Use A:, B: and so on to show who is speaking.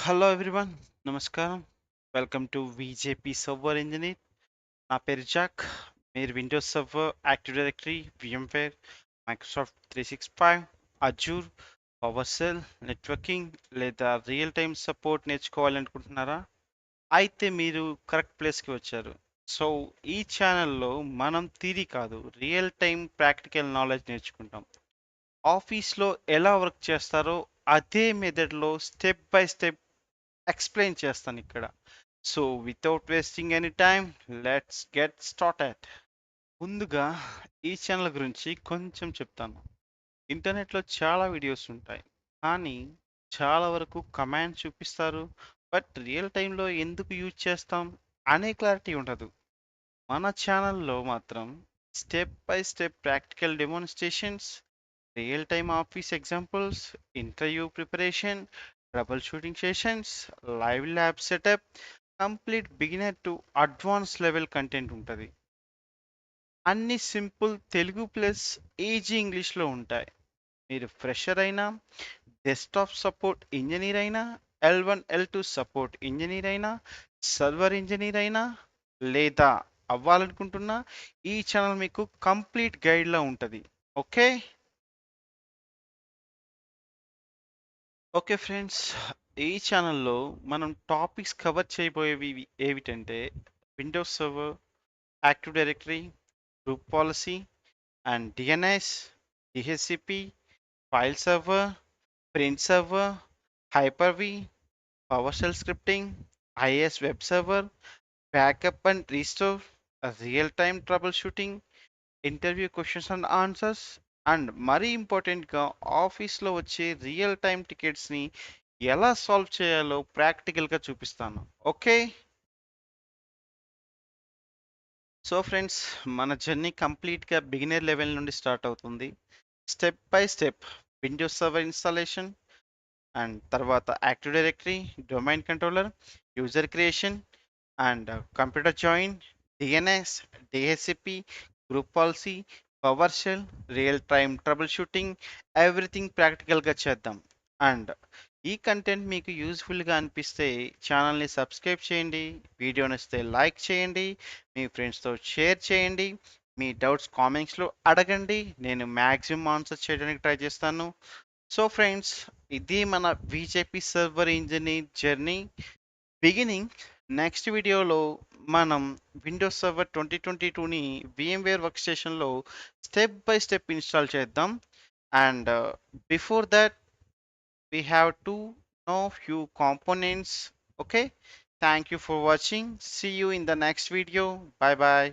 A: Hello everyone, నమస్కారం. Welcome to VJP server engineer. నా పేరు జాక్. మీరు Windows server, active directory, VMware, Microsoft 365, Azure, PowerShell, networking లేదా real time support నేర్చుకోవాలనుకుంటున్నారా? అయితే మీరు కరెక్ట్ ప్లేస్కి వచ్చారు. సో ఈ ఛానల్లో మనం థియరీ కాదు, రియల్ టైమ్ ప్రాక్టికల్ నాలెడ్జ్ నేర్చుకుంటాం. ఆఫీస్లో ఎలా వర్క్ చేస్తారో అదే మెథడ్లో స్టెప్ బై స్టెప్ ఎక్స్ప్లెయిన్ చేస్తాను ఇక్కడ. So without wasting any time, let's get started. ముందుగా ఈ ఛానల్ గురించి కొంచెం చెప్తాను. ఇంటర్నెట్లో చాలా వీడియోస్ ఉంటాయి, కానీ చాలా వరకు కమాండ్ చూపిస్తారు, బట్ రియల్ టైంలో ఎందుకు యూజ్ చేస్తాం అనే క్లారిటీ ఉండదు. మన ఛానల్లో మాత్రం step by step practical demonstrations, real time office examples, interview preparation, trouble shooting sessions, live lab setup, complete beginner to advance level content ఉంటుంది. అన్ని సింపుల్ తెలుగు ప్లస్ ఈజీ ఇంగ్లీష్లో ఉంటాయి. మీరు ఫ్రెషర్ అయినా, డెస్క్టాప్ సపోర్ట్ ఇంజనీర్ అయినా, L1 L2 సపోర్ట్ ఇంజనీర్ అయినా, server engineer అయినా, లేదా అవ్వాలనుకుంటున్నా, ఈ ఛానల్ మీకు కంప్లీట్ గైడ్లా ఉంటుంది. ఓకే ఓకే ఫ్రెండ్స్, ఈ ఛానల్లో మనం టాపిక్స్ కవర్ చేయబోయేవి ఏమిటంటే Windows server, active directory, group policy and DNS, DHCP, file server, print server, Hyper-V, PowerShell scripting, IIS web server, backup and restore, real time troubleshooting, interview questions and answers, and మరీ ఇంపార్టెంట్గా ఆఫీస్లో వచ్చే real time టికెట్స్ని ఎలా solve చేయాలో ప్రాక్టికల్గా చూపిస్తాను. Okay so friends, మన journey కంప్లీట్గా బిగినర్ లెవెల్ నుండి స్టార్ట్ అవుతుంది. Step by step Windows server installation, and తర్వాత active directory, domain controller, user creation and computer join, DNS, DHCP, group policy, PowerShell, real time troubleshooting, everything ప్రాక్టికల్గా చేద్దాం. And ఈ content మీకు యూస్ఫుల్గా అనిపిస్తే ఛానల్ని సబ్స్క్రైబ్ చేయండి, వీడియో నచ్చితే లైక్ చేయండి, మీ ఫ్రెండ్స్తో షేర్ చేయండి, మీ డౌట్స్ కామెంట్స్లో అడగండి, నేను మ్యాక్సిమం ఆన్సర్ చేయడానికి ట్రై చేస్తాను. సో ఫ్రెండ్స్, ఇది మన BJP server engineer journey beginning. Next వీడియోలో మనం విండోస్ సర్వర్ 2022ని VMware వర్క్ స్టేషన్లో స్టెప్ బై స్టెప్ ఇన్స్టాల్ చేద్దాం. And before that we have to know few components. Okay, thank you for watching. See you in the next video. Bye bye.